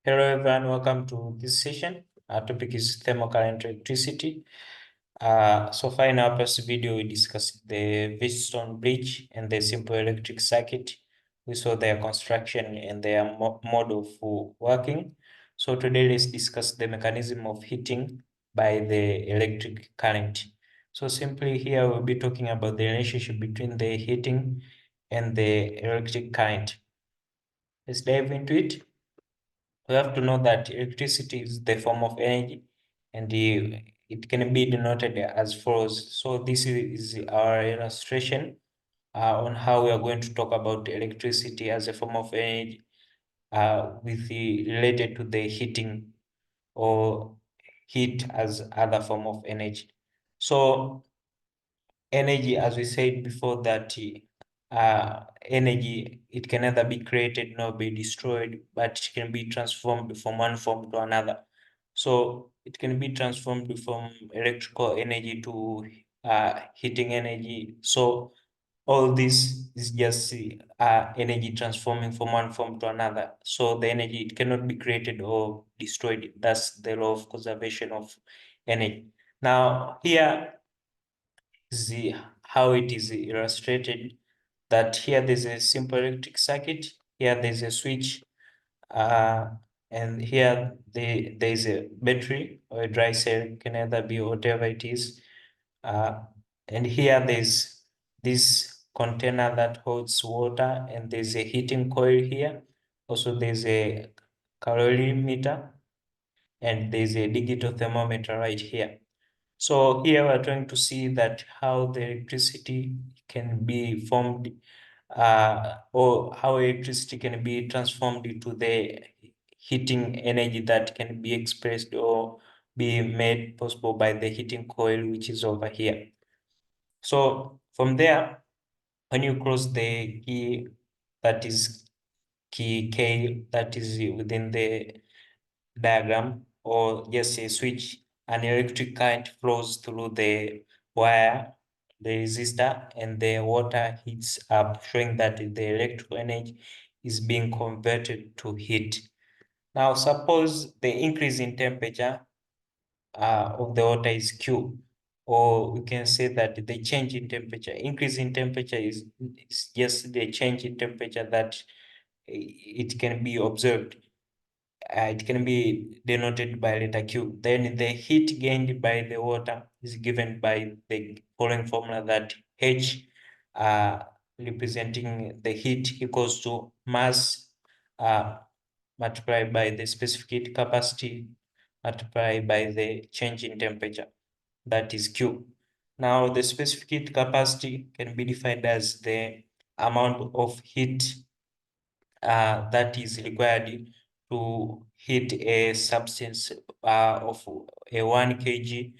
Hello everyone, welcome to this session. Our topic is thermocurrent electricity. So far in our first video, we discussed the Wheatstone Bridge and the simple electric circuit. We saw their construction and their mode of working. So today let's discuss the mechanism of heating by the electric current. So simply here we'll be talking about the relationship between the heating and the electric current. Let's dive into it. We have to know that electricity is the form of energy and it can be denoted as follows. So this is our illustration on how we are going to talk about electricity as a form of energy with related to the heating or heat as other form of energy. So energy, as we said before, that energy, it can neither be created nor be destroyed, but it can be transformed from one form to another. So it can be transformed from electrical energy to heating energy. So all this is just energy transforming from one form to another. So the energy, it cannot be created or destroyed. That's the law of conservation of energy. Now here see how it is illustrated, that here there's a simple electric circuit, here there's a switch, uh, and here there's a battery or a dry cell, can either be whatever it is. Uh, and here there's this container that holds water, and there's a heating coil here. Also, there's a calorimeter, and there's a digital thermometer right here. So here we're trying to see that how the electricity can be formed, or how electricity can be transformed into the heating energy that can be expressed or be made possible by the heating coil, which is over here. So from there, when you cross the key, that is key K, that is within the diagram, or just a switch, an electric current flows through the wire, the resistor, and the water heats up, showing that the electrical energy is being converted to heat. Now, suppose the increase in temperature of the water is Q, or we can say that the change in temperature, increase in temperature is just the change in temperature that it can be observed. It can be denoted by letter Q. Then the heat gained by the water is given by the following formula, that H uh, representing the heat equals to mass uh, multiplied by the specific heat capacity multiplied by the change in temperature, that is Q. Now the specific heat capacity can be defined as the amount of heat that is required to heat a substance of a 1 kg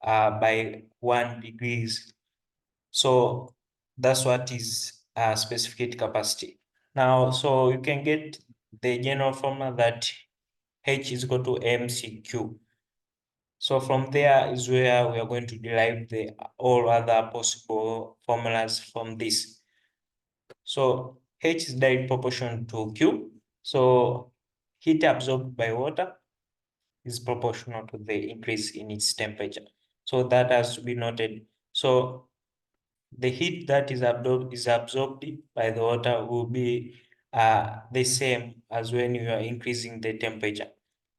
by 1 degrees. So that's what is specific heat capacity. Now, so you can get the general formula that H is equal to mcq. So from there is where we are going to derive the all other possible formulas from this. So H is direct proportional to Q. So heat absorbed by water is proportional to the increase in its temperature. So that has to be noted. So the heat that is absorbed by the water will be the same as when you are increasing the temperature.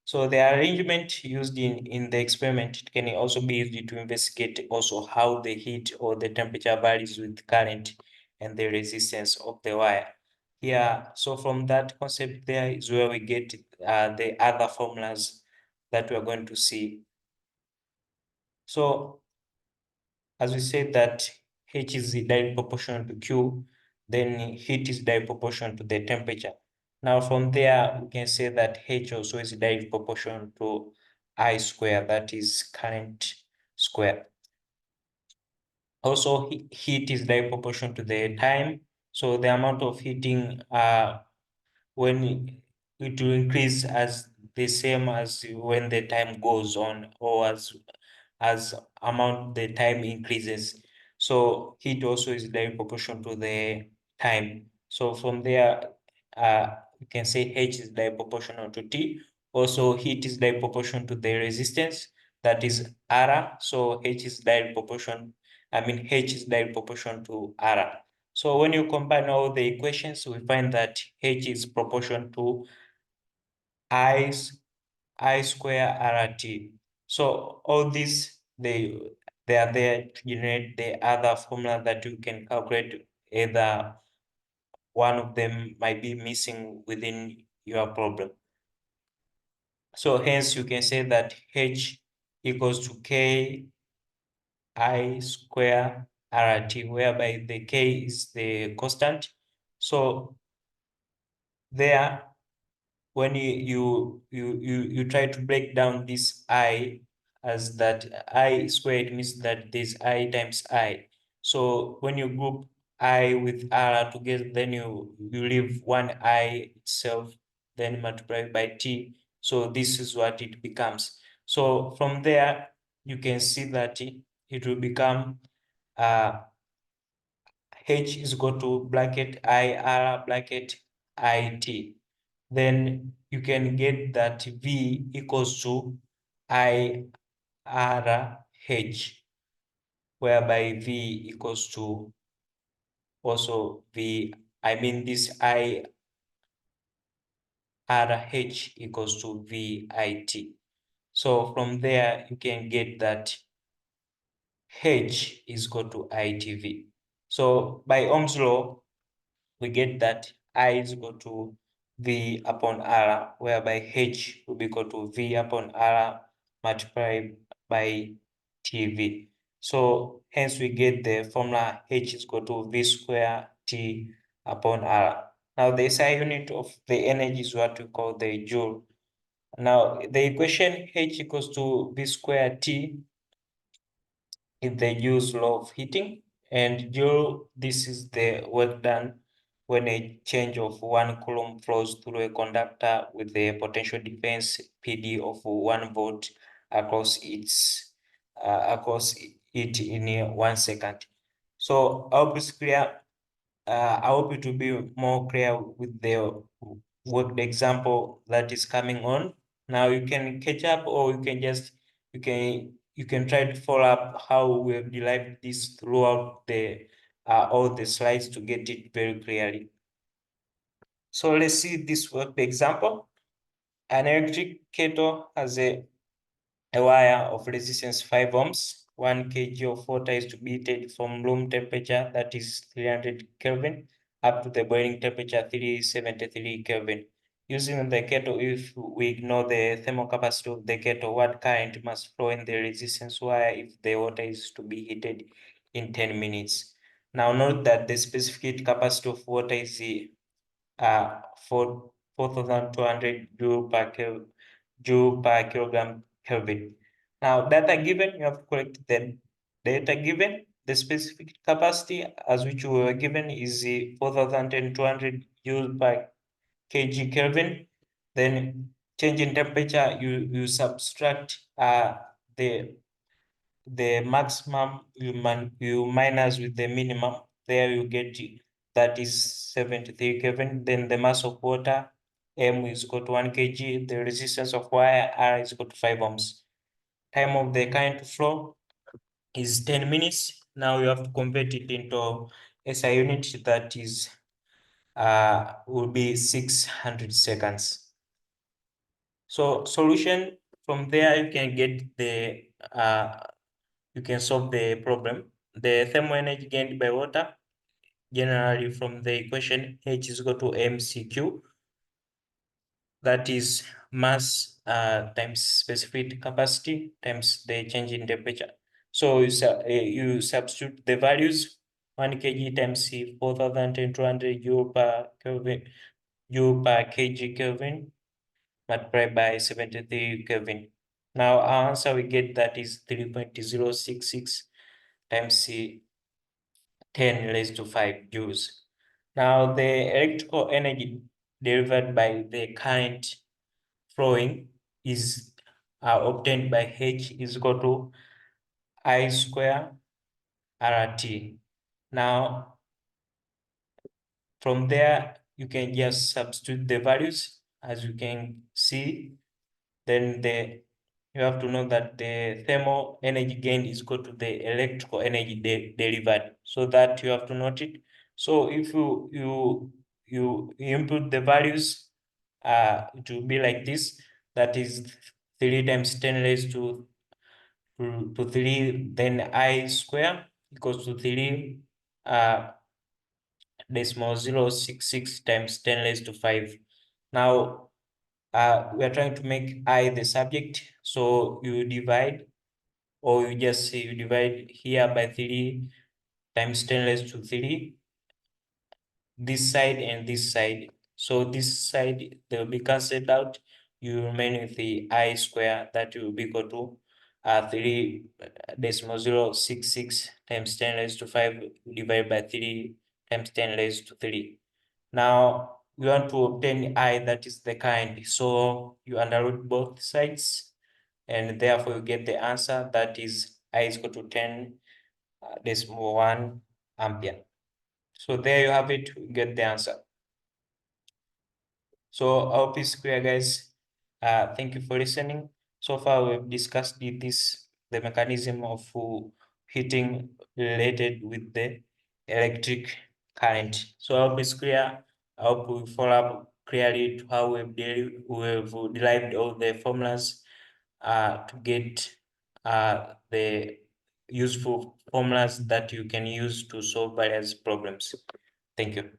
So the arrangement used in the experiment, it can also be used to investigate also how the heat or the temperature varies with current and the resistance of the wire. Yeah, so from that concept there is where we get the other formulas that we're going to see. So as we said that H is direct proportional to Q, then heat is direct proportional to the temperature. Now from there, we can say that H also is direct proportional to I square, that is current square. Also, heat is direct proportional to the time. So the amount of heating when it will increase as the same as when the time goes on, or as amount the time increases. So heat also is direct proportional to the time. So from there, you can say H is direct proportional to T, Also, heat is direct proportional to the resistance, that is R. So H is direct proportion, H is direct proportional to R. So when you combine all the equations, we find that H is proportional to I square RT. So all these, they are there to generate the other formula that you can calculate. Either one of them might be missing within your problem. So hence you can say that H equals to K I square RT, whereby the K is the constant. So there, when you try to break down this I as that I squared, means that this I times I. So when you group I with R together, then you leave one I itself, then multiply by T. So this is what it becomes. So from there, you can see that it will become H is equal to bracket I R bracket IT. Then you can get that V equals to I R H, whereby V equals to also V, this I R H equals to VIT. So from there, you can get that H is equal to ITV. So by Ohm's law, we get that I is equal to V upon R, whereby H will be equal to V upon R multiplied by TV. So hence we get the formula H is equal to V square T upon R. Now the SI unit of the energy is what we call the joule. Now the equation H equals to V square T is the Joule's law of heating, and Joule, this is the work done when a change of 1 coulomb flows through a conductor with a potential difference PD of 1 volt across across it in 1 second. So I hope it's clear. I hope it will be more clear with the worked example that is coming on. Now you can catch up, or you can just you can try to follow up how we have derived this throughout the all the slides to get it very clearly. So let's see this worked example. An electric kettle has a wire of resistance 5 ohms. 1 kg of water is to be heated from room temperature, that is 300 Kelvin, up to the boiling temperature 373 Kelvin. Using the kettle, if we ignore the thermal capacity of the kettle, what current must flow in the resistance wire if the water is to be heated in 10 minutes? Now note that the specific capacity of water is 4,200 joule per kilogram Kelvin. Now, data given, you have to collect the data given. The specific capacity as which we were given is 4,200 joules per kg Kelvin. Then change in temperature, you subtract the maximum, you minus with the minimum. There you get that is 73 Kelvin. Then the mass of water, M is equal to 1 kg. The resistance of wire, R is equal to 5 ohms. Time of the current flow is 10 minutes. Now you have to convert it into SI unit, that is will be 600 seconds. So solution, from there you can get the you can solve the problem. The thermal energy gained by water, generally from the equation H is equal to mCq, that is mass times specific capacity times the change in temperature. So you substitute the values: 1 kg times 4,200 joule per Kelvin, joule per kg Kelvin, multiplied by 73 Kelvin. Now our answer we get that is 3.066 times 10 raised to 5 joules. Now the electrical energy delivered by the current flowing is obtained by H is equal to I square RT. Now from there you can just substitute the values as you can see. then you have to know that the thermal energy gained is equal to the electrical energy delivered. So that you have to note it. So if you input the values, it will be like this. That is 3 times 10 raised to 3, then I square equals to 3 decimal 0.66 times 10 raised to 5. Now we are trying to make I the subject, so you divide, or you just say you divide here by 3 times 10 raised to 3, this side and this side. So this side, they will be cancelled out. You remain with the I square, that will be equal to 3 decimal 0.66 times 10 raised to 5 divided by 3 times 10 raised to 3. Now you want to obtain I, that is the current. So you underroot both sides, and therefore you get the answer, that is I is equal to 10 decimal 1 ampere. So there you have it, you get the answer. So I hope it's clear, guys. Thank you for listening. So far, we've discussed the mechanism of heating related with the electric current. So I hope it's clear. I hope we follow up clearly to how we've derived all the formulas to get the useful formulas that you can use to solve various problems. Thank you.